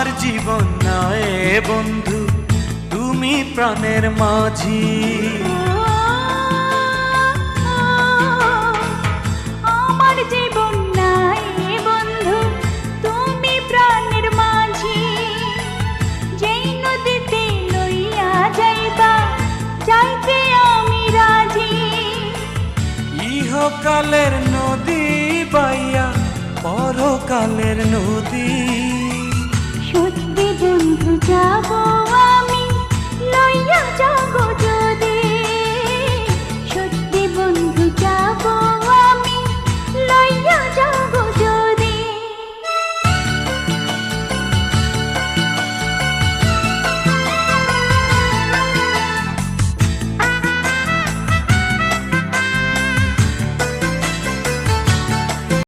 আমার জীবন নয় বন্ধু, তুমি প্রাণের মাঝি। আমার জীবন নাই বন্ধু, তুমি প্রাণের মাঝি। যেই নদীতে লইয়া যাইবা, যাইতে আমি রাজি। ইহকালের নদী বাইয়া পরকালের নদী